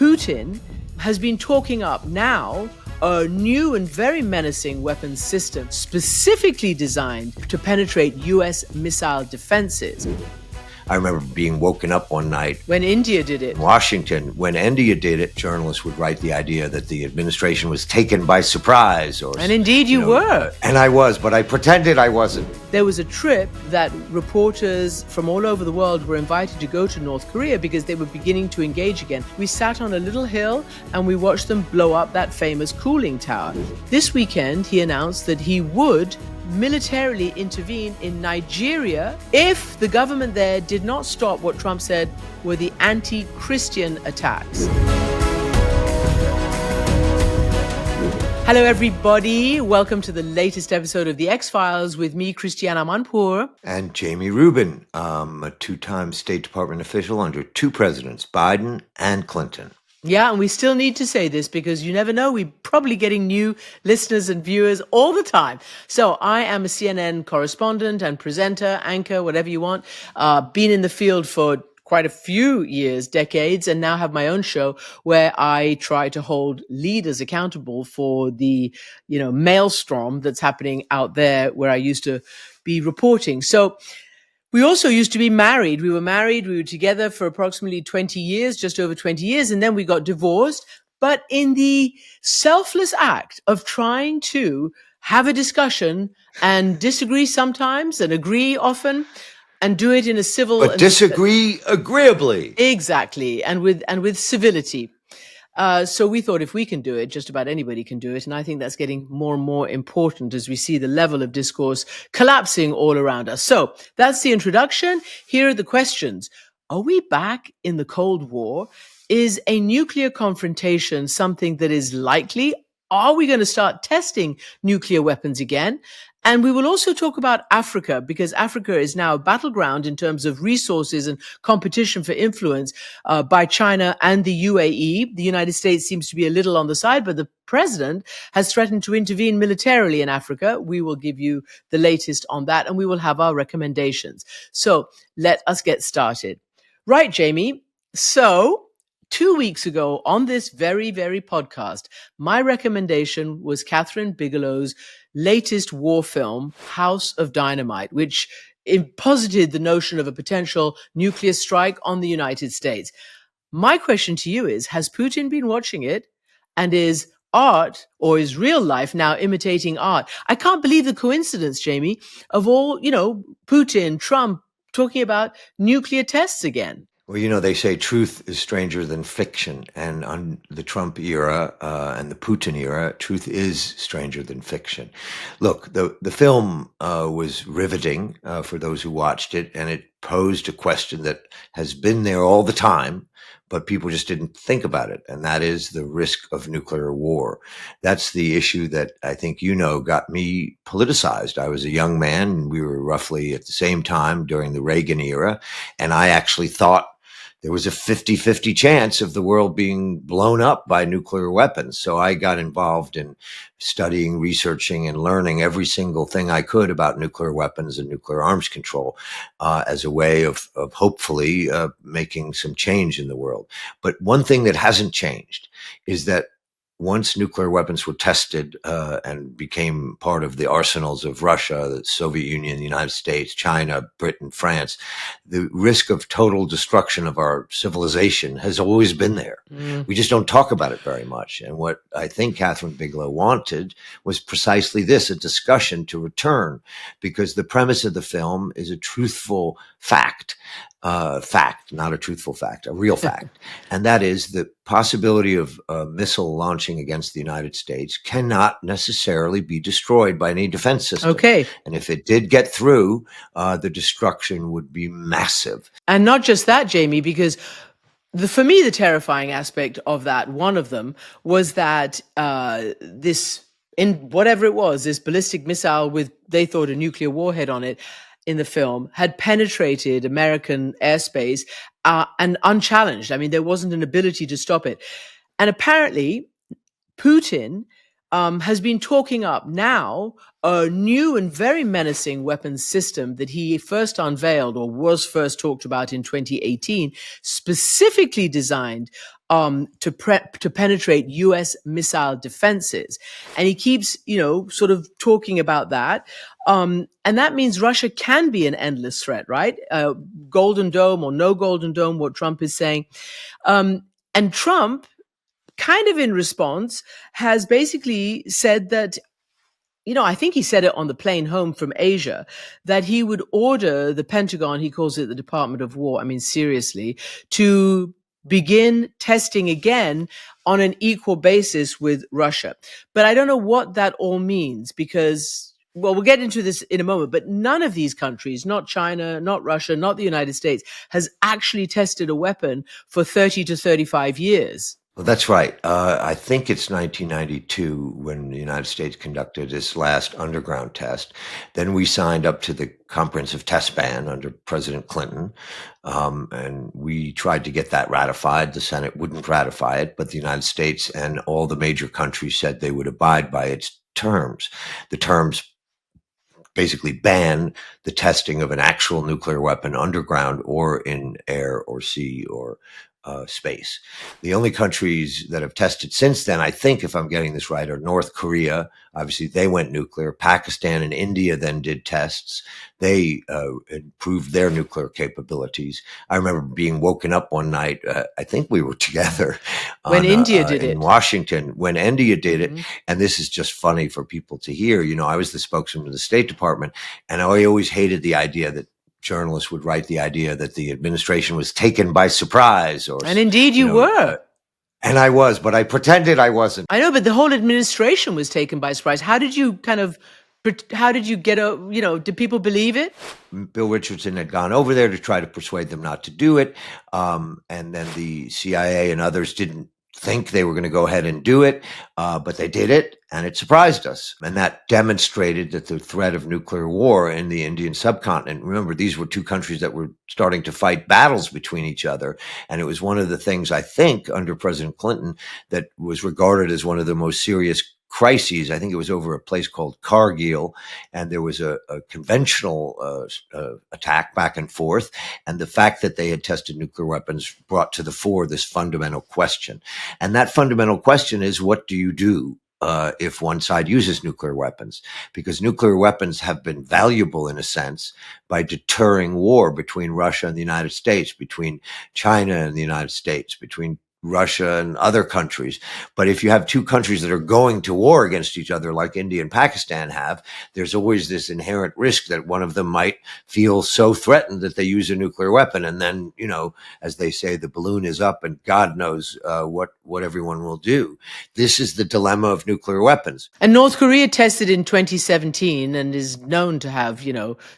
Putin has been talking up now a new and very menacing weapons system specifically designed to penetrate U.S. missile defenses. I remember being woken up one night when India did it. In Washington, when India did it, journalists would write the idea that the administration was taken by surprise. And indeed you were. And I was, but I pretended I wasn't. There was a trip that reporters from all over the world were invited to go to North Korea because they were beginning to engage again. We sat on a little hill and we watched them blow up that famous cooling tower. This weekend, he announced that he would militarily intervene in Nigeria if the government there did not stop what Trump said were the anti-Christian attacks. Hello, everybody. Welcome to the latest episode of The X-Files with me, Christiane Amanpour. And Jamie Rubin, a two-time State Department official under two presidents, Biden and Clinton. Yeah, and we still need to say this because you never know. We're probably getting new listeners and viewers all the time. So I am a CNN correspondent and presenter, anchor, whatever you want. Been in the field for quite a few years, decades, and now have my own show where I try to hold leaders accountable for the, maelstrom that's happening out there where I used to be reporting. So we also used to be married. We were together for approximately 20 years, just over 20 years, and then we got divorced. But in the selfless act of trying to have a discussion and disagree sometimes and agree often and do it in a civil... But disagree agreeably. Exactly, and with civility. So we thought if we can do it, just about anybody can do it. And I think that's getting more and more important as we see the level of discourse collapsing all around us. So that's the introduction. Here are the questions. Are we back in the Cold War? Is a nuclear confrontation something that is likely? Are we going to start testing nuclear weapons again? And we will also talk about Africa, because Africa is now a battleground in terms of resources and competition for influence by China and the UAE. The United States seems to be a little on the side, but the president has threatened to intervene militarily in Africa. We will give you the latest on that, and we will have our recommendations. So let us get started. Right, Jamie. So 2 weeks ago on this very, very podcast, my recommendation was Catherine Bigelow's latest war film, House of Dynamite, which posited the notion of a potential nuclear strike on the United States. My question to you is, has Putin been watching it? And is art, or is real life now imitating art? I can't believe the coincidence, Jamie, of all, Putin, Trump talking about nuclear tests again. Well, they say truth is stranger than fiction. And on the Trump era and the Putin era, truth is stranger than fiction. Look, the film was riveting for those who watched it, and it posed a question that has been there all the time, but people just didn't think about it. And that is the risk of nuclear war. That's the issue that I think got me politicized. I was a young man, and we were roughly at the same time during the Reagan era. And I actually thought there was a 50-50 chance of the world being blown up by nuclear weapons. So I got involved in studying, researching, and learning every single thing I could about nuclear weapons and nuclear arms control as a way of hopefully making some change in the world. But one thing that hasn't changed is that once nuclear weapons were tested and became part of the arsenals of Russia, the Soviet Union, the United States, China, Britain, France, the risk of total destruction of our civilization has always been there. We just don't talk about it very much. And what I think Catherine Bigelow wanted was precisely this, a discussion to return, because the premise of the film is a truthful fact, not a truthful fact, a real fact. And that is the possibility of a missile launching against the United States cannot necessarily be destroyed by any defense system. Okay. And if it did get through, the destruction would be massive. And not just that, Jamie, because for me, the terrifying aspect of that, one of them, was that this ballistic missile with, they thought, a nuclear warhead on it, in the film had penetrated American airspace and unchallenged. I mean, there wasn't an ability to stop it. And apparently, Putin has been talking up now a new and very menacing weapons system that he first unveiled or was first talked about in 2018, specifically designed to penetrate U.S. missile defenses, and he keeps, sort of talking about that. And that means Russia can be an endless threat, right? Golden Dome or no Golden Dome, what Trump is saying. And Trump, kind of in response, has basically said that, I think he said it on the plane home from Asia, that he would order the Pentagon, he calls it the Department of War, I mean, seriously, to begin testing again on an equal basis with Russia. But I don't know what that all means because, well, we'll get into this in a moment, but none of these countries, not China, not Russia, not the United States, has actually tested a weapon for 30 to 35 years. Well, that's right. I think it's 1992 when the United States conducted its last underground test. Then we signed up to the comprehensive test ban under President Clinton, and we tried to get that ratified. The Senate wouldn't ratify it, but the United States and all the major countries said they would abide by its terms. The terms basically ban the testing of an actual nuclear weapon underground or in air or sea or space. The only countries that have tested since then, I think, if I'm getting this right, are North Korea. Obviously, they went nuclear. Pakistan and India then did tests. They improved their nuclear capabilities. I remember being woken up one night. I think we were together when India did in Washington when India did it. And this is just funny for people to hear. I was the spokesman of the State Department, and I always hated the idea that journalists would write the idea that the administration was taken by surprise. And indeed you were. And I was, but I pretended I wasn't. I know, but the whole administration was taken by surprise. How did you get did people believe it? Bill Richardson had gone over there to try to persuade them not to do it. And then the CIA and others didn't think they were going to go ahead and do it, but they did it, and it surprised us. And that demonstrated that the threat of nuclear war in the Indian subcontinent, remember, these were two countries that were starting to fight battles between each other. And it was one of the things, I think, under President Clinton that was regarded as one of the most serious crises. I think it was over a place called Kargil, and there was a conventional attack back and forth. And the fact that they had tested nuclear weapons brought to the fore this fundamental question. And that fundamental question is, what do you do if one side uses nuclear weapons? Because nuclear weapons have been valuable in a sense by deterring war between Russia and the United States, between China and the United States, between Russia and other countries. But if you have two countries that are going to war against each other, like India and Pakistan have, there's always this inherent risk that one of them might feel so threatened that they use a nuclear weapon. And then, as they say, the balloon is up and God knows what everyone will do. This is the dilemma of nuclear weapons. And North Korea tested in 2017 and is known to have,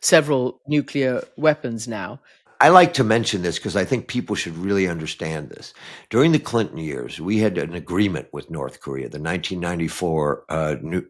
several nuclear weapons now. I like to mention this because I think people should really understand this. During the Clinton years, we had an agreement with North Korea, the 1994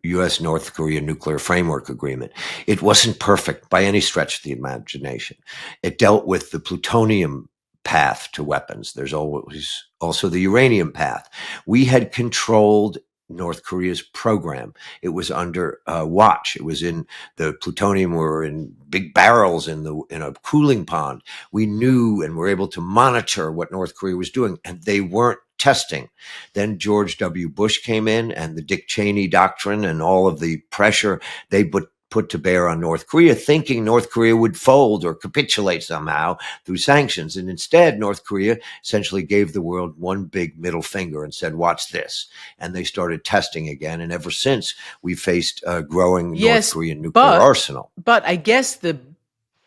U.S.-North Korea Nuclear Framework Agreement. It wasn't perfect by any stretch of the imagination. It dealt with the plutonium path to weapons. There's always also the uranium path. We had controlled North Korea's program. It was under watch. It was in the plutonium were in big barrels in a cooling pond. We knew and were able to monitor what North Korea was doing, and they weren't testing. Then George W. Bush came in, and the Dick Cheney doctrine and all of the pressure they put to bear on North Korea, thinking North Korea would fold or capitulate somehow through sanctions. And instead, North Korea essentially gave the world one big middle finger and said, watch this. And they started testing again. And ever since, we've faced a growing North Korean nuclear arsenal. But I guess the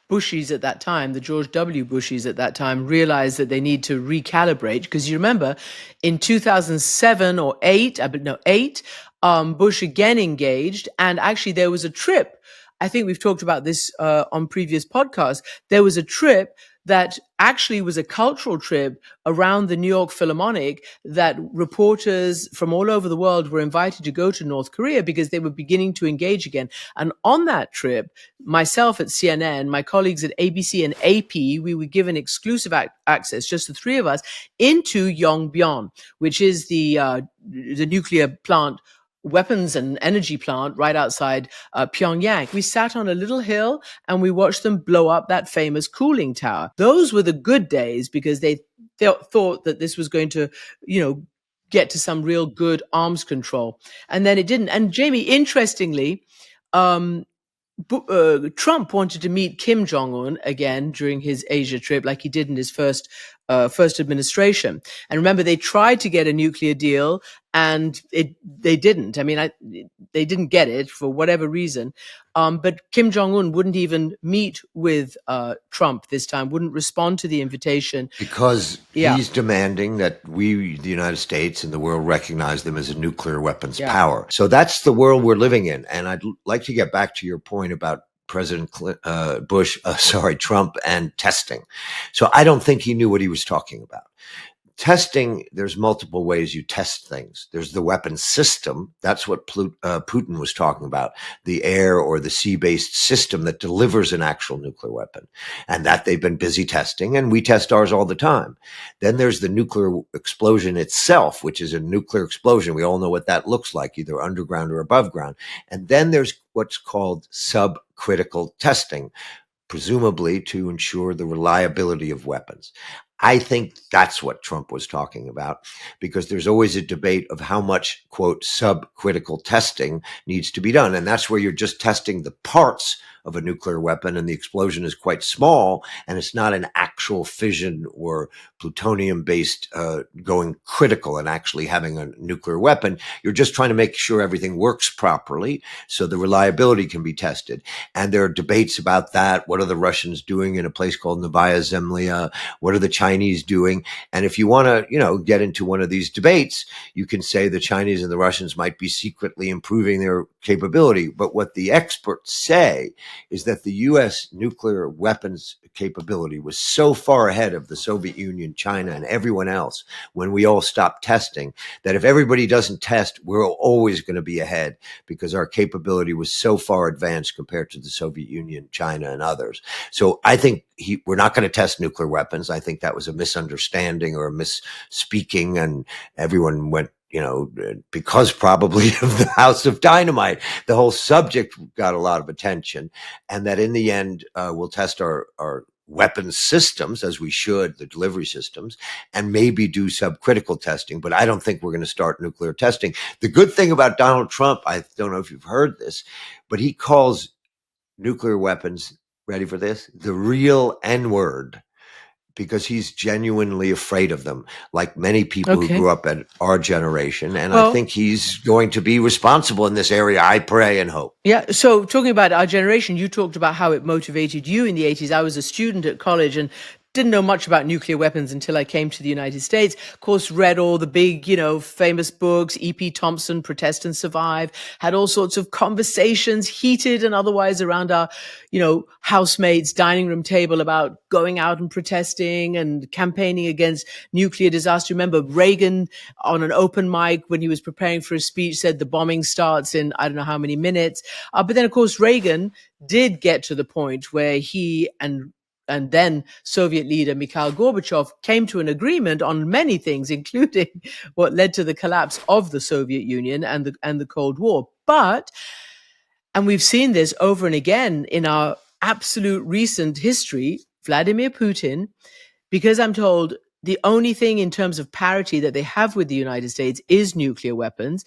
Bushies at that time, the George W. Bushies at that time, realized that they need to recalibrate. Because you remember, in 2007 or 8, Bush again engaged. And actually, there was a trip. I think we've talked about this on previous podcasts. There was a trip that actually was a cultural trip around the New York Philharmonic that reporters from all over the world were invited to go to North Korea because they were beginning to engage again. And on that trip, myself at CNN, my colleagues at ABC and AP, we were given exclusive access, just the three of us, into Yongbyon, which is the nuclear plant, weapons and energy plant right outside Pyongyang. We sat on a little hill and we watched them blow up that famous cooling tower. Those were the good days because they thought that this was going to, you know, get to some real good arms control, and then it didn't. And Jamie, interestingly, um, Trump wanted to meet Kim Jong Un again during his Asia trip, like he did in his first administration. And remember, they tried to get a nuclear deal, and they didn't. I mean, they didn't get it for whatever reason. But Kim Jong Un wouldn't even meet with Trump this time. Wouldn't respond to the invitation because Yeah. he's demanding that we, the United States and the world, recognize them as a nuclear weapons Yeah. power. So that's the world we're living in. And I'd like to get back to your point about President Trump and testing. So I don't think he knew what he was talking about. Testing, there's multiple ways you test things. There's the weapon system. That's what Putin was talking about, the air or the sea-based system that delivers an actual nuclear weapon, and that they've been busy testing, and we test ours all the time. Then there's the nuclear explosion itself, which is a nuclear explosion. We all know what that looks like, either underground or above ground. And then there's what's called subcritical testing, presumably to ensure the reliability of weapons. I think that's what Trump was talking about, because there's always a debate of how much, quote, subcritical testing needs to be done. And that's where you're just testing the parts of a nuclear weapon, and the explosion is quite small, and it's not an actual fission or plutonium based going critical and actually having a nuclear weapon. You're just trying to make sure everything works properly so the reliability can be tested. And there are debates about that. What are the Russians doing in a place called Novaya Zemlya? What are the Chinese doing? And if you want to, get into one of these debates, you can say the Chinese and the Russians might be secretly improving their capability. But what the experts say is that the U.S. nuclear weapons capability was so far ahead of the Soviet Union, China, and everyone else when we all stopped testing, that if everybody doesn't test, we're always going to be ahead, because our capability was so far advanced compared to the Soviet Union, China, and others. So I think we're not going to test nuclear weapons. I think that was a misunderstanding or a misspeaking, and everyone went, because probably of the House of Dynamite, the whole subject got a lot of attention, and that in the end, we'll test our weapons systems, as we should, the delivery systems, and maybe do subcritical testing. But I don't think we're going to start nuclear testing. The good thing about Donald Trump, I don't know if you've heard this, but he calls nuclear weapons, ready for this, the real N-word, because he's genuinely afraid of them, like many people who grew up at our generation. And I think he's going to be responsible in this area, I pray and hope. Yeah. So talking about our generation, you talked about how it motivated you in the 80s. I was a student at college and didn't know much about nuclear weapons until I came to the United States. Of course, read all the big, famous books, E.P. Thompson, Protest and Survive, had all sorts of conversations, heated and otherwise, around our, housemates' dining room table about going out and protesting and campaigning against nuclear disaster. Remember Reagan on an open mic when he was preparing for a speech said the bombing starts in I don't know how many minutes. But then, of course, Reagan did get to the point where he and then Soviet leader Mikhail Gorbachev came to an agreement on many things, including what led to the collapse of the Soviet Union and the Cold War. And we've seen this over and again in our absolute recent history, Vladimir Putin, because I'm told the only thing in terms of parity that they have with the United States is nuclear weapons.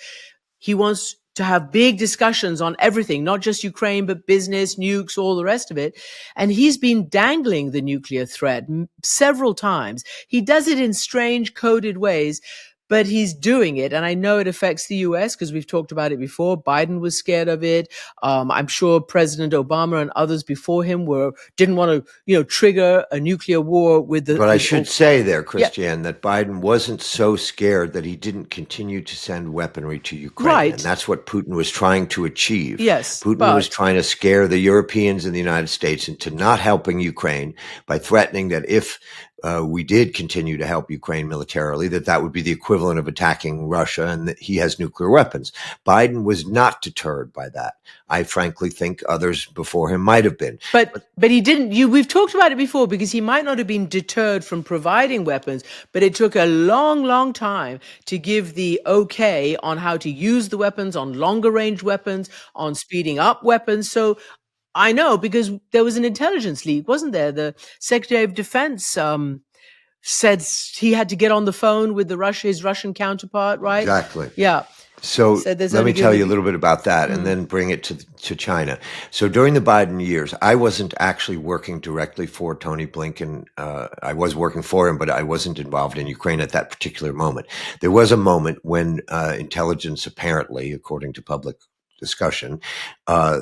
He wants to have big discussions on everything, not just Ukraine, but business, nukes, all the rest of it. And he's been dangling the nuclear threat several times. He does it in strange, coded ways, but he's doing it. And I know it affects the US because we've talked about it before. Biden was scared of it. I'm sure President Obama and others before him didn't want to, trigger a nuclear war with the. But I should say there, Christiane, that Biden wasn't so scared that he didn't continue to send weaponry to Ukraine. Right. And that's what Putin was trying to achieve. Yes. Putin was trying to scare the Europeans and the United States into not helping Ukraine by threatening that if we did continue to help Ukraine militarily, that would be the equivalent of attacking Russia, and that he has nuclear weapons. Biden was not deterred by that. I frankly think others before him might have been. But he didn't. We've talked about it before, because he might not have been deterred from providing weapons, but it took a long, long time to give the okay on how to use the weapons, on longer range weapons, on speeding up weapons. So I know, because there was an intelligence leak, wasn't there? The Secretary of Defense said he had to get on the phone with his Russian counterpart, right? Exactly. Yeah. So Said there's let me only tell going you to a be. little bit about that and then bring it to China. So during the Biden years, I wasn't actually working directly for Tony Blinken. I was working for him, but I wasn't involved in Ukraine at that particular moment. There was a moment when intelligence, apparently, according to public discussion, uh,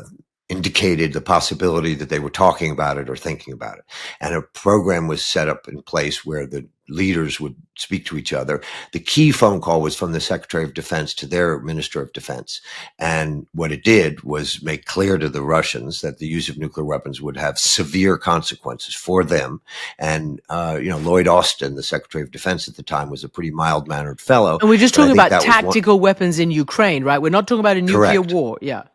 indicated the possibility that they were talking about it or thinking about it. And a program was set up in place where the leaders would speak to each other. The key phone call was from the Secretary of Defense to their Minister of Defense. And what it did was make clear to the Russians that the use of nuclear weapons would have severe consequences for them. And, Lloyd Austin, the Secretary of Defense at the time, was a pretty mild-mannered fellow. And we're just But I talking think about that was one. tactical weapons in Ukraine, right? We're not talking about a nuclear Correct. war. Yeah.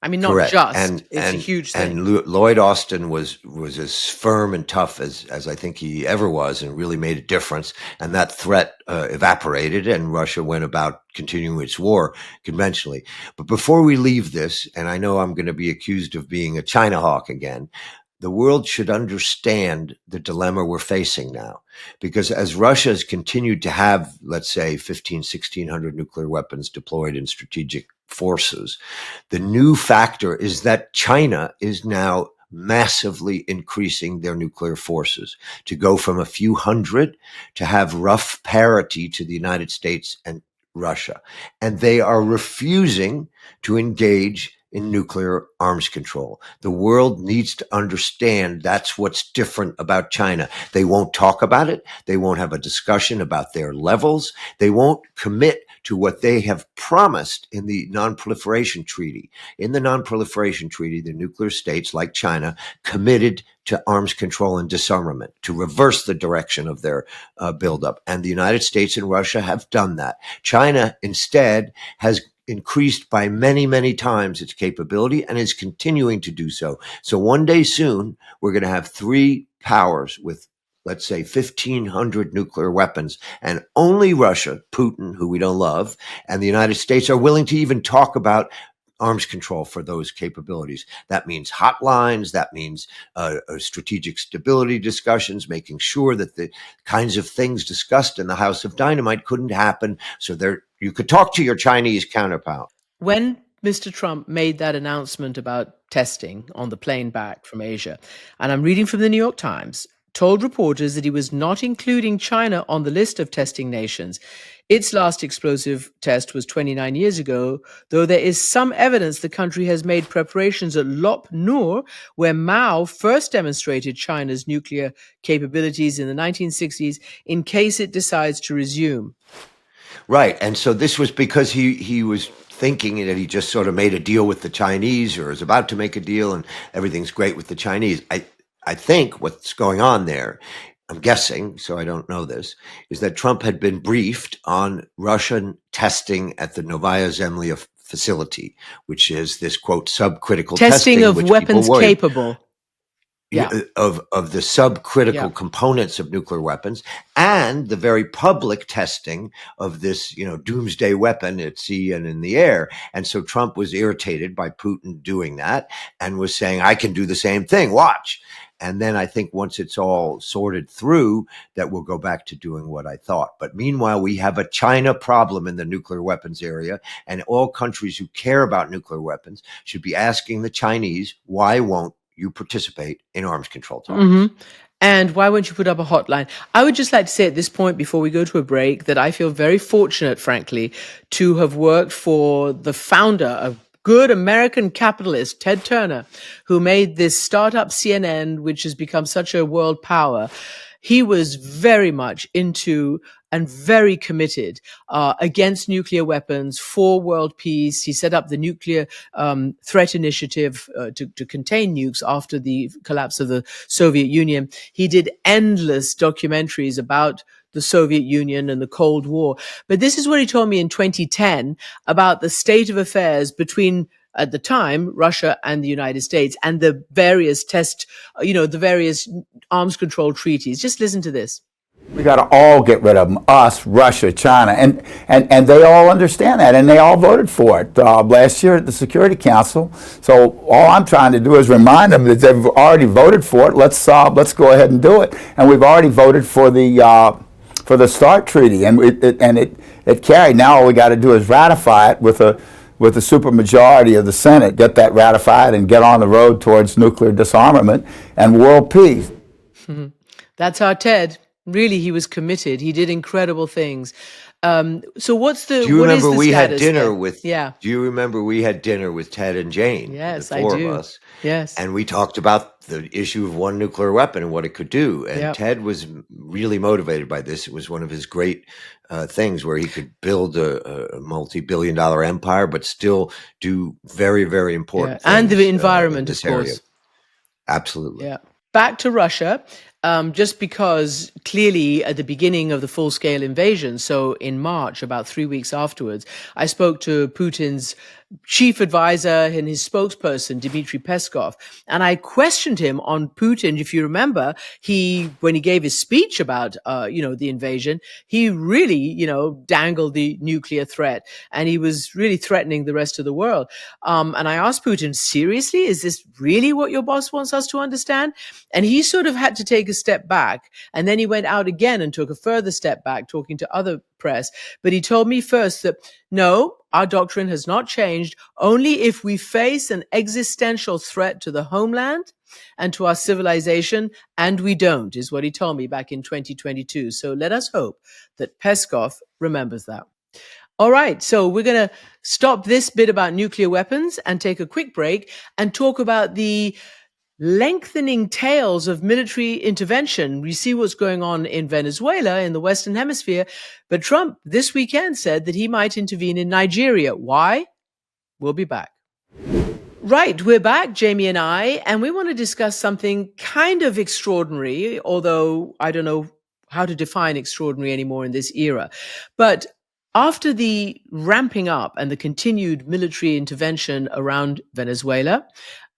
I mean, not Correct. just. It's a huge thing. Lloyd Austin was as firm and tough as I think he ever was, and really made a difference. And that threat evaporated, and Russia went about continuing its war conventionally. But before we leave this, and I know I'm going to be accused of being a China hawk again, the world should understand the dilemma we're facing now. Because as Russia has continued to have, let's say, 1,600 nuclear weapons deployed in strategic forces, the new factor is that China is now massively increasing their nuclear forces to go from a few hundred to have rough parity to the United States and Russia. And they are refusing to engage in nuclear arms control. The world needs to understand that's what's different about China. They won't talk about it. They won't have a discussion about their levels. They won't commit to what they have promised in the Non-Proliferation Treaty. In the Non-Proliferation Treaty, the nuclear states like China committed to arms control and disarmament, to reverse the direction of their buildup. And the United States and Russia have done that. China instead has increased by many, many times its capability and is continuing to do so. So one day soon, we're going to have three powers with, let's say, 1,500 nuclear weapons, and only Russia, Putin, who we don't love, and the United States are willing to even talk about arms control for those capabilities. That means hotlines. That means strategic stability discussions, making sure that the kinds of things discussed in the House of Dynamite couldn't happen. So you could talk to your Chinese counterpart. When Mr. Trump made that announcement about testing on the plane back from Asia, and I'm reading from the New York Times, told reporters that he was not including China on the list of testing nations. Its last explosive test was 29 years ago, though there is some evidence the country has made preparations at Lop Nur, where Mao first demonstrated China's nuclear capabilities in the 1960s, in case it decides to resume. Right. And so this was because he was thinking that he just sort of made a deal with the Chinese or is about to make a deal and everything's great with the Chinese. I think what's going on there, I'm guessing, so I don't know this, is that Trump had been briefed on Russian testing at the Novaya Zemlya facility, which is this, quote, subcritical testing Of which weapons people worry capable. Yeah. of the subcritical components of nuclear weapons, and the very public testing of this, doomsday weapon at sea and in the air. And so Trump was irritated by Putin doing that and was saying, I can do the same thing. Watch. And then I think once it's all sorted through, that we'll go back to doing what I thought. But meanwhile, we have a China problem in the nuclear weapons area, and all countries who care about nuclear weapons should be asking the Chinese, why won't you participate in arms control talks? Mm-hmm. And why won't you put up a hotline? I would just like to say at this point, before we go to a break, that I feel very fortunate, frankly, to have worked for the founder of good American capitalist, Ted Turner, who made this startup CNN, which has become such a world power. He was very much into and very committed against nuclear weapons, for world peace. He set up the Nuclear Threat Initiative to contain nukes after the collapse of the Soviet Union. He did endless documentaries about the Soviet Union and the Cold War. But this is what he told me in 2010 about the state of affairs between, at the time, Russia and the United States, and the various the various arms control treaties. Just listen to this. We got to all get rid of them, us, Russia, China, and they all understand that, and they all voted for it last year at the Security Council. So all I'm trying to do is remind them that they've already voted for it. Let's go ahead and do it. And we've already voted for the START treaty, and it carried. Now all we got to do is ratify it with a supermajority of the Senate, get that ratified, and get on the road towards nuclear disarmament and world peace. That's our Ted. Really, he was committed. He did incredible things. So what's the? Do you remember we had dinner then? with? Yeah. Do you remember we had dinner with Ted and Jane? Yes, the four I do. of us. Yes. And we talked about the issue of one nuclear weapon and what it could do. And Yep. Ted was really motivated by this. It was one of his great things where he could build a multi-billion-dollar empire, but still do very, very important things. And the environment, in of this course. area. Absolutely. Yeah. Back to Russia, just because clearly at the beginning of the full-scale invasion, so in March, about 3 weeks afterwards, I spoke to Putin's chief advisor and his spokesperson, Dmitry Peskov, and I questioned him on Putin. If you remember, when he gave his speech about, the invasion, he really, dangled the nuclear threat, and he was really threatening the rest of the world. And I asked Putin, seriously, is this really what your boss wants us to understand? And he sort of had to take a step back, and then he went out again and took a further step back, talking to other press. But he told me first that no, our doctrine has not changed. Only if we face an existential threat to the homeland and to our civilization, and we don't, is what he told me back in 2022. So let us hope that Peskov remembers that. All right, so we're going to stop this bit about nuclear weapons and take a quick break and talk about the lengthening tails of military intervention. We see what's going on in Venezuela in the Western Hemisphere, but Trump this weekend said that he might intervene in Nigeria. Why? We'll be back. Right, we're back, Jamie and I, and we want to discuss something kind of extraordinary, although I don't know how to define extraordinary anymore in this era. But after the ramping up and the continued military intervention around Venezuela,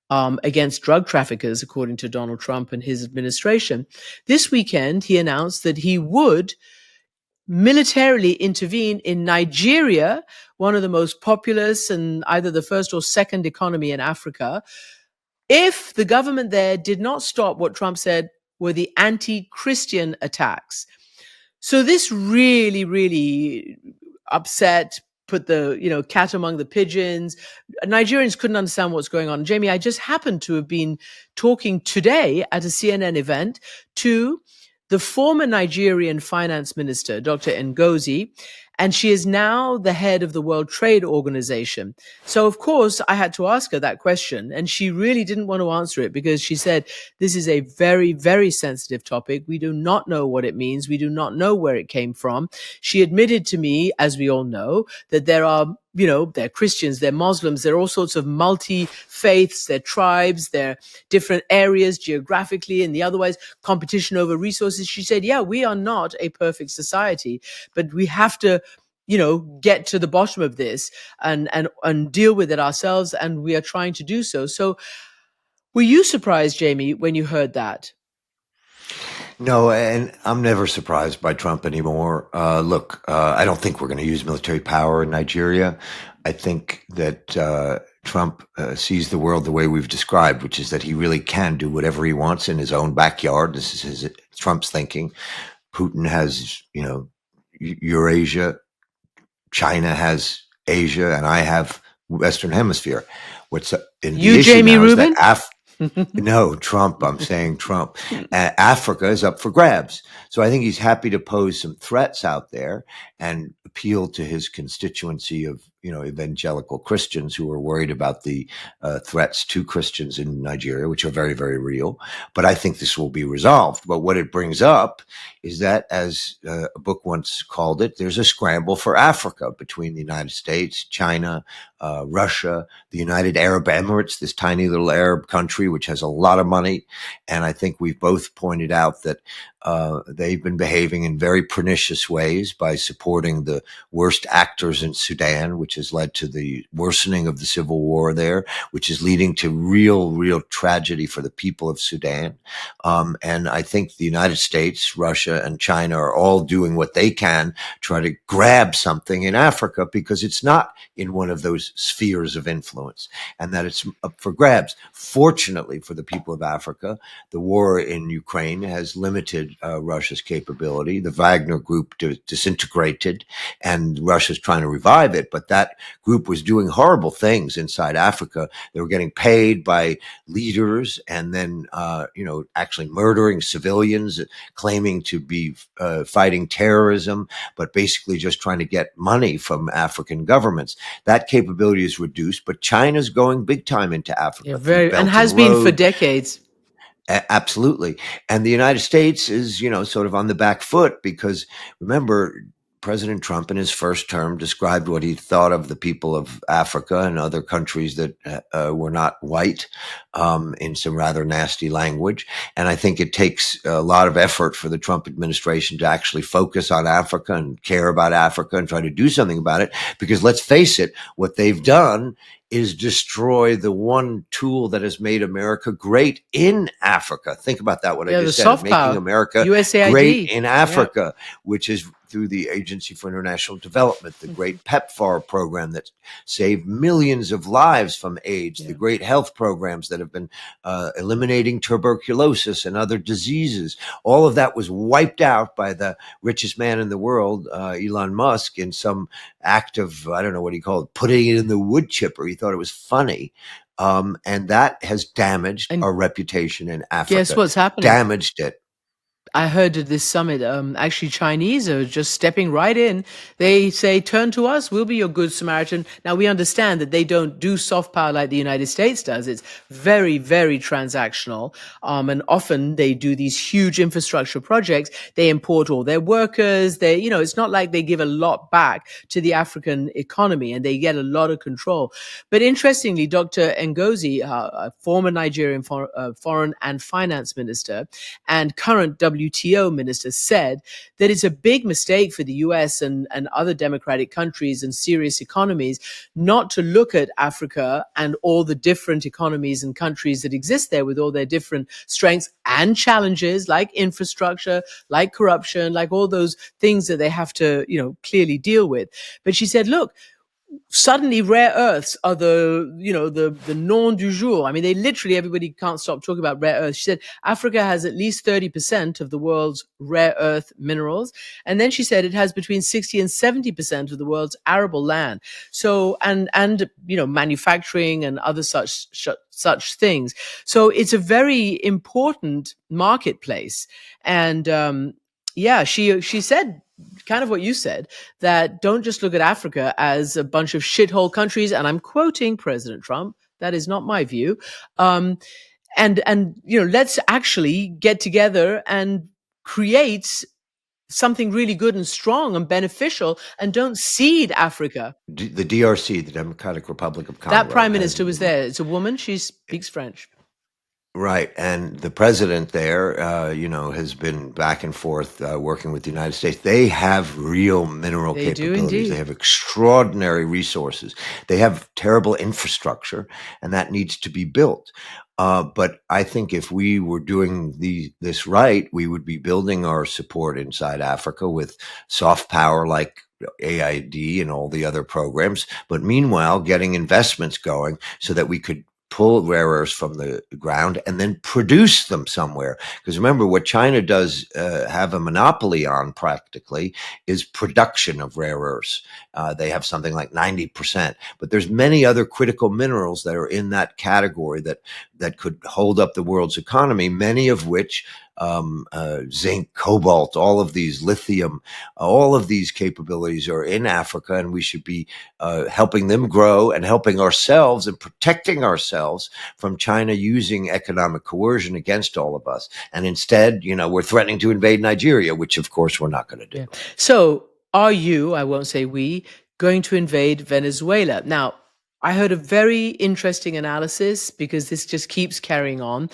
against drug traffickers, according to Donald Trump and his administration, this weekend he announced that he would militarily intervene in Nigeria, one of the most populous and either the first or second economy in Africa, if the government there did not stop what Trump said were the anti-Christian attacks. So this really, really upset, put the cat among the pigeons. Nigerians couldn't understand what's going on. Jamie, I just happened to have been talking today at a CNN event to the former Nigerian finance minister, Dr. Ngozi, and she is now the head of the World Trade Organization. So, of course, I had to ask her that question, and she really didn't want to answer it because she said, this is a very, very sensitive topic. We do not know what it means. We do not know where it came from. She admitted to me, as we all know, that there are they're Christians, they're Muslims, they're all sorts of multi-faiths, they're tribes, they're different areas geographically and the otherwise, competition over resources. She said, yeah, we are not a perfect society, but we have to, get to the bottom of this and deal with it ourselves. And we are trying to do so. So were you surprised, Jamie, when you heard that? No, and I'm never surprised by Trump anymore. Look, I don't think we're going to use military power in Nigeria. I think that Trump sees the world the way we've described, which is that he really can do whatever he wants in his own backyard. This is Trump's thinking. Putin has, Eurasia. China has Asia, and I have Western Hemisphere. What's in the issue Jamie now Rubin? is that no, Trump. I'm saying Trump. Africa is up for grabs. So I think he's happy to pose some threats out there and appeal to his constituency of, evangelical Christians who are worried about the threats to Christians in Nigeria, which are very, very real. But I think this will be resolved. But what it brings up is that, as a book once called it, there's a scramble for Africa between the United States, China, Russia, the United Arab Emirates, this tiny little Arab country, which has a lot of money. And I think we've both pointed out that they've been behaving in very pernicious ways by supporting the worst actors in Sudan, which has led to the worsening of the civil war there, which is leading to real tragedy for the people of Sudan. And I think the United States, Russia, and China are all doing what they can to try to grab something in Africa, because it's not in one of those spheres of influence, and that it's up for grabs. Fortunately for the people of Africa, the war in Ukraine has limited Russia's capability. The Wagner group disintegrated, and Russia's trying to revive it. But that group was doing horrible things inside Africa. They were getting paid by leaders, and then, actually murdering civilians, claiming to be fighting terrorism, but basically just trying to get money from African governments. That capability is reduced, but China's going big time into Africa. Yeah, Through very, and Belt has and been for Road. decades. Absolutely. And the United States is, sort of on the back foot, because remember, President Trump in his first term described what he thought of the people of Africa and other countries that were not white in some rather nasty language. And I think it takes a lot of effort for the Trump administration to actually focus on Africa and care about Africa and try to do something about it. Because let's face it, what they've done is destroy the one tool that has made America great in Africa. Think about that, what I Yeah, the just said, soft making power, America great USAID. in Yeah. Africa, which is through the Agency for International Development, the great PEPFAR program that saved millions of lives from AIDS, the great health programs that have been eliminating tuberculosis and other diseases. All of that was wiped out by the richest man in the world, Elon Musk, in some act of, I don't know what he called it, putting it in the wood chipper. He thought it was funny. And that has damaged And our reputation in Africa. guess what's happening? Damaged it. I heard at this summit, actually Chinese are just stepping right in. They say, turn to us, we'll be your good Samaritan. Now we understand that they don't do soft power like the United States does. It's very, very transactional. And often they do these huge infrastructure projects. They import all their workers. It's not like they give a lot back to the African economy, and they get a lot of control. But interestingly, Dr. Ngozi, a former Nigerian foreign and finance minister and current WTO minister, said that it's a big mistake for the US and other democratic countries and serious economies not to look at Africa and all the different economies and countries that exist there with all their different strengths and challenges, like infrastructure, like corruption, like all those things that they have to, clearly deal with. But she said, look, suddenly rare earths are the nom du jour. I mean, everybody can't stop talking about rare earths. She said Africa has at least 30% of the world's rare earth minerals. And then she said it has between 60 and 70% of the world's arable land. So, and manufacturing and other such things. So it's a very important marketplace. And, she said kind of what you said, that don't just look at Africa as a bunch of shithole countries. And I'm quoting President Trump. That is not my view. And let's actually get together and create something really good and strong and beneficial, and don't cede Africa. The DRC, the Democratic Republic of Congo. That prime minister was there. It's a woman. She speaks French. Right. And the president there, has been back and forth working with the United States. They have real mineral They do capabilities. indeed. They have extraordinary resources. They have terrible infrastructure, and that needs to be built. But I think if we were doing this right, we would be building our support inside Africa with soft power like AID and all the other programs. But meanwhile, getting investments going so that we could pull rare earths from the ground and then produce them somewhere. Because remember, what China does have a monopoly on practically is production of rare earths. They have something like 90%, but there's many other critical minerals that are in that category that could hold up the world's economy, many of which zinc, cobalt, all of these, lithium, all of these capabilities are in Africa, and we should be helping them grow and helping ourselves and protecting ourselves from China using economic coercion against all of us. And instead, we're threatening to invade Nigeria, which of course we're not going to do. Yeah. So are you, I won't say we, going to invade Venezuela? Now, I heard a very interesting analysis, because this just keeps carrying on.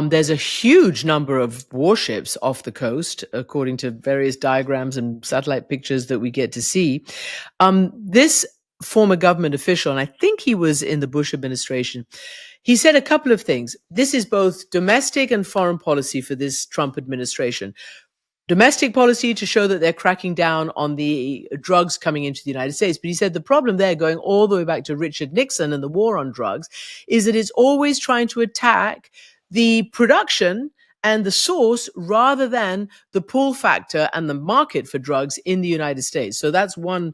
There's a huge number of warships off the coast, according to various diagrams and satellite pictures that we get to see. This former government official, and I think he was in the Bush administration. He said a couple of things. This is both domestic and foreign policy for this Trump administration. Domestic policy to show that they're cracking down on the drugs coming into the United States. But he said the problem there, going all the way back to Richard Nixon and the war on drugs, is that it's always trying to attack the production and the source rather than the pull factor and the market for drugs in the United States. So that's one,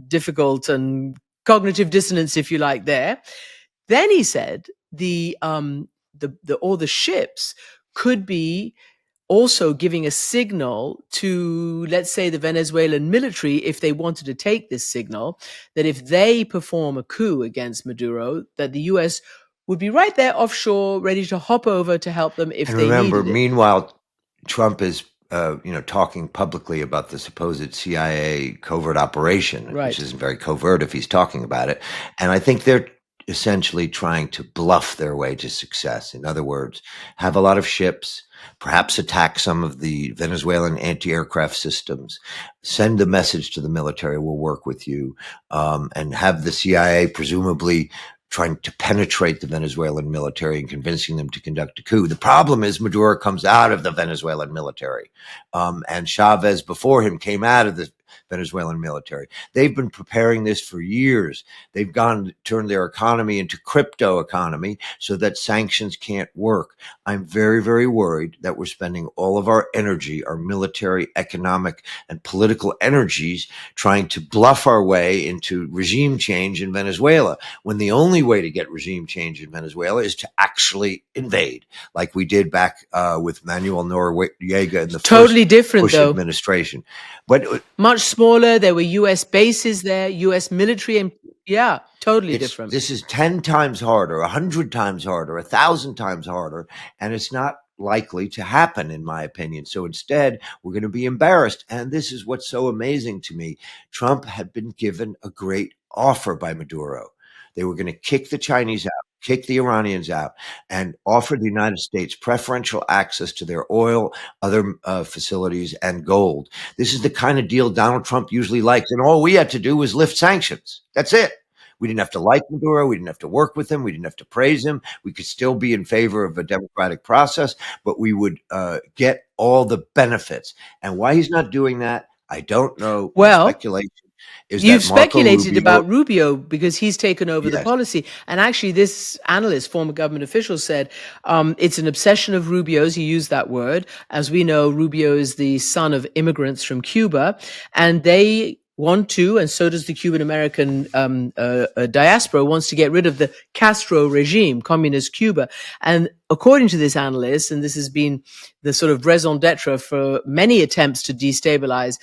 difficult and cognitive dissonance, if you like, there. Then he said all the ships could be also giving a signal to, let's say, the Venezuelan military, if they wanted to take this signal, that if they perform a coup against Maduro, that the U.S. would be right there offshore, ready to hop over to help them if And they remember, needed it. meanwhile, Trump is talking publicly about the supposed CIA covert operation, Right. which isn't very covert if he's talking about it. And I think they're essentially trying to bluff their way to success. In other words, have a lot of ships, perhaps attack some of the Venezuelan anti-aircraft systems, send the message to the military, we'll work with you, and have the CIA presumably trying to penetrate the Venezuelan military and convincing them to conduct a coup. The problem is Maduro comes out of the Venezuelan military, and Chavez before him came out of the Venezuelan military. They've been preparing this for years. They've turned their economy into crypto economy so that sanctions can't work. I'm very, very worried that we're spending all of our energy, our military, economic, and political energies trying to bluff our way into regime change in Venezuela, when the only way to get regime change in Venezuela is to actually invade, like we did back with Manuel Noriega in the Totally first different, Bush though. administration. But Much smaller. There were U.S. bases there, U.S. military, and yeah, totally different. This is 10 times harder, 100 times harder, 1,000 times harder, and it's not likely to happen, in my opinion. So instead, we're going to be embarrassed. And this is what's so amazing to me. Trump had been given a great offer by Maduro. They were going to kick the Chinese out, kick the Iranians out, and offer the United States preferential access to their oil, other facilities, and gold. This is the kind of deal Donald Trump usually likes. And all we had to do was lift sanctions. That's it. We didn't have to like Maduro. We didn't have to work with him. We didn't have to praise him. We could still be in favor of a democratic process, but we would get all the benefits. And why he's not doing that, I don't know. Well, speculation is you've that Marco speculated Rubio, about Rubio because he's taken over the Yes. policy. And actually, this analyst, former government official, said it's an obsession of Rubio's. He used that word. As we know, Rubio is the son of immigrants from Cuba, and they want to, and so does the Cuban American diaspora, wants to get rid of the Castro regime, communist Cuba. And according to this analyst, and this has been the sort of raison d'etre for many attempts to destabilize,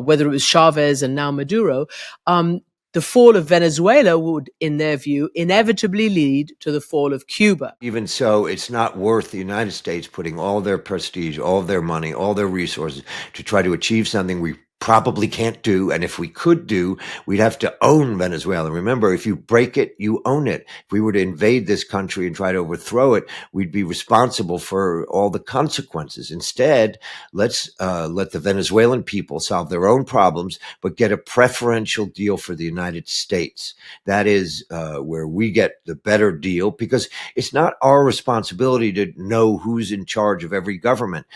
whether it was Chavez and now Maduro, the fall of Venezuela would, in their view, inevitably lead to the fall of Cuba. Even so, it's not worth the United States putting all their prestige, all their money, all their resources to try to achieve something we probably can't do. And if we could do, we'd have to own Venezuela. Remember, if you break it, you own it. If we were to invade this country and try to overthrow it, we'd be responsible for all the consequences. Instead, let's let the Venezuelan people solve their own problems, but get a preferential deal for the United States. That is where we get the better deal, because it's not our responsibility to know who's in charge of every government.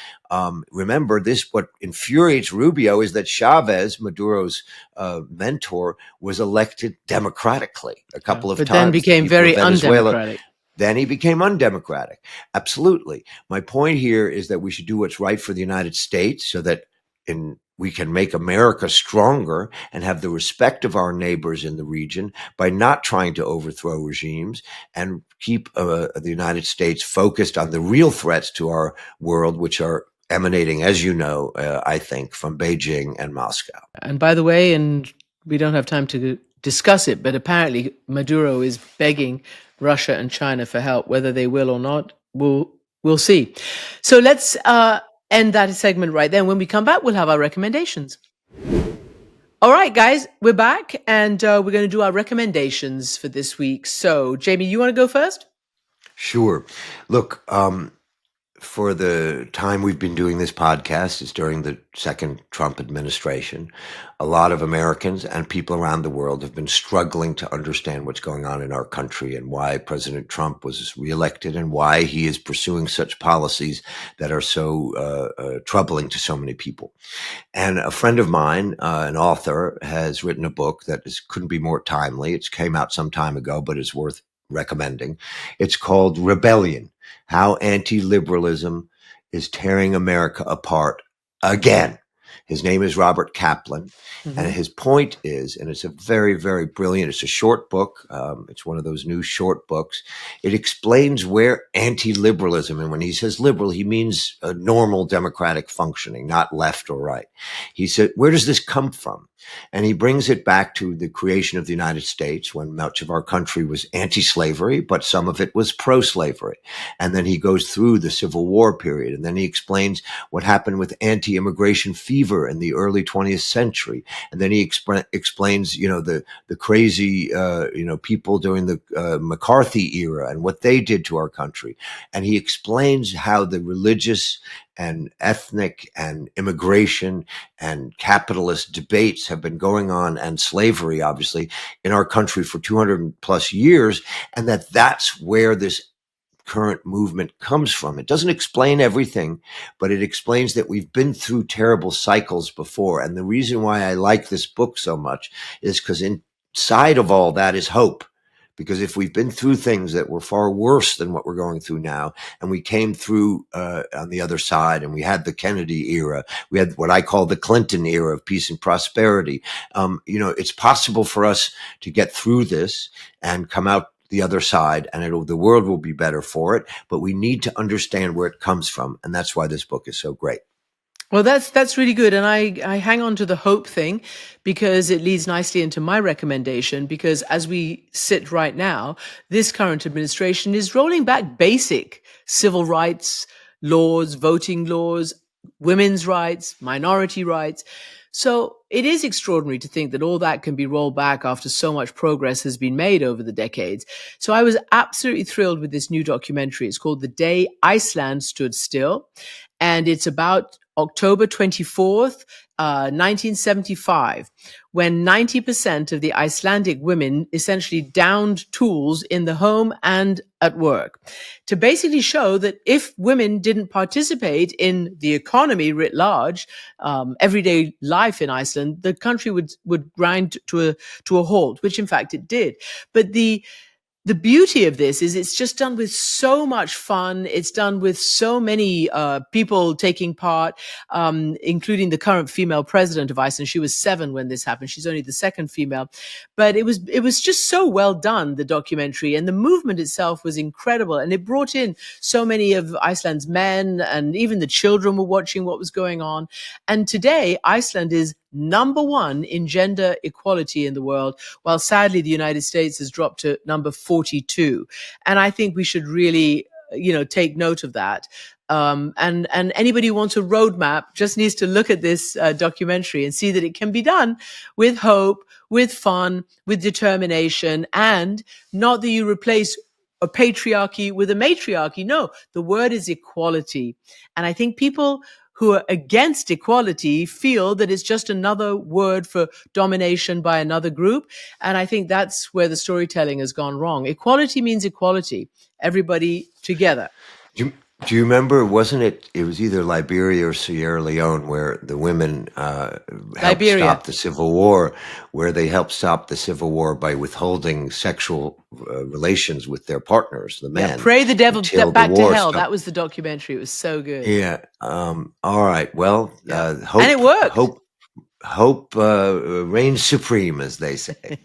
Remember, what infuriates Rubio is that Chavez, Maduro's mentor, was elected democratically a couple of but times. then became very undemocratic. Then he became undemocratic. Absolutely. My point here is that we should do what's right for the United States so that we can make America stronger and have the respect of our neighbors in the region by not trying to overthrow regimes, and keep the United States focused on the real threats to our world, which are emanating, as you know, I think, from Beijing and Moscow. And by the way, and we don't have time to discuss it, but apparently Maduro is begging Russia and China for help. Whether they will or not, we'll see. So let's end that segment right there. When we come back, we'll have our recommendations. All right, guys, we're back, and we're going to do our recommendations for this week. So, Jamie, you want to go first? Sure. Look, for the time we've been doing this podcast is during the second Trump administration. A lot of Americans and people around the world have been struggling to understand what's going on in our country and why President Trump was reelected and why he is pursuing such policies that are so troubling to so many people. And a friend of mine, an author, has written a book that couldn't be more timely. It came out some time ago, but it's worth recommending. It's called Rebellion: How Anti-Liberalism is Tearing America Apart Again. His name is Robert Kaplan. And his point is, and it's a very, very brilliant, it's a short book. It's one of those new short books. It explains where anti-liberalism, and when he says liberal, he means a normal democratic functioning, not left or right. He said, where does this come from? And he brings it back to the creation of the United States, when much of our country was anti-slavery, but some of it was pro-slavery. And then he goes through the Civil War period, and then he explains what happened with anti-immigration fever in the early 20th century. And then he explains, the crazy, people during the McCarthy era and what they did to our country. And he explains how the religious and ethnic and immigration and capitalist debates have been going on, and slavery, obviously, in our country for 200 plus years, and that's where this current movement comes from. It doesn't explain everything, but it explains that we've been through terrible cycles before. And the reason why I like this book so much is because inside of all that is hope. Because if we've been through things that were far worse than what we're going through now, and we came through on the other side, and we had the Kennedy era, we had what I call the Clinton era of peace and prosperity, it's possible for us to get through this and come out the other side, and the world will be better for it. But we need to understand where it comes from, and that's why this book is so great. Well, that's really good. And I hang on to the hope thing because it leads nicely into my recommendation, because as we sit right now, this current administration is rolling back basic civil rights laws, voting laws, women's rights, minority rights. So it is extraordinary to think that all that can be rolled back after so much progress has been made over the decades. So I was absolutely thrilled with this new documentary. It's called The Day Iceland Stood Still, and it's about October 24th, 1975, when 90% of the Icelandic women essentially downed tools in the home and at work, to basically show that if women didn't participate in the economy writ large, everyday life in Iceland, the country would grind to a halt, which in fact it did. But the beauty of this is it's just done with so much fun. It's done with so many people taking part, including the current female president of Iceland. She was 7 when this happened. She's only the second female. But it was just so well done, the documentary. And the movement itself was incredible. And it brought in so many of Iceland's men, and even the children were watching what was going on. And today, Iceland is number 1 in gender equality in the world, while sadly the United States has dropped to number 42. And I think we should really, take note of that. And anybody who wants a roadmap just needs to look at this documentary and see that it can be done with hope, with fun, with determination, and not that you replace a patriarchy with a matriarchy. No, the word is equality. And I think people who are against equality feel that it's just another word for domination by another group. And I think that's where the storytelling has gone wrong. Equality means equality, everybody together. Do you remember, wasn't it was either Liberia or Sierra Leone where the women helped stop the Civil War, where they helped stop the Civil War by withholding sexual relations with their partners, the men. Yeah, pray the devil back to hell. That was the documentary. It was so good. Yeah. All right. Well, hope, and it worked. Hope reigns supreme, as they say.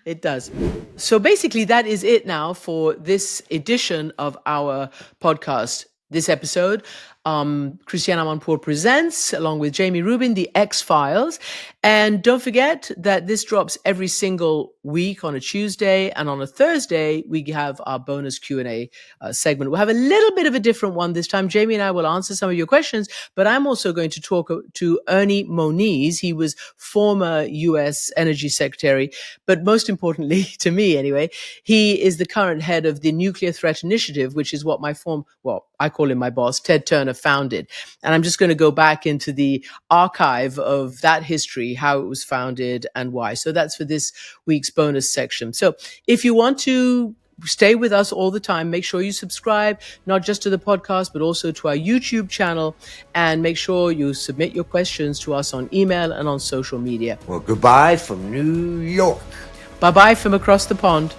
It does. So basically, that is it now for this edition of our podcast. This episode, Christiane Amanpour presents, along with Jamie Rubin, The X-Files. And don't forget that this drops every single week on a Tuesday, and on a Thursday, we have our bonus Q&A segment. We'll have a little bit of a different one this time. Jamie and I will answer some of your questions, but I'm also going to talk to Ernie Moniz. He was former U.S. Energy Secretary, but most importantly, to me anyway, he is the current head of the Nuclear Threat Initiative, which is what I call him my boss, Ted Turner, founded. And I'm just going to go back into the archive of that history, how it was founded and why. So that's for this week's bonus section. So if you want to stay with us all the time, make sure you subscribe, not just to the podcast, but also to our YouTube channel. And make sure you submit your questions to us on email and on social media. Well, goodbye from New York. Bye-bye from across the pond.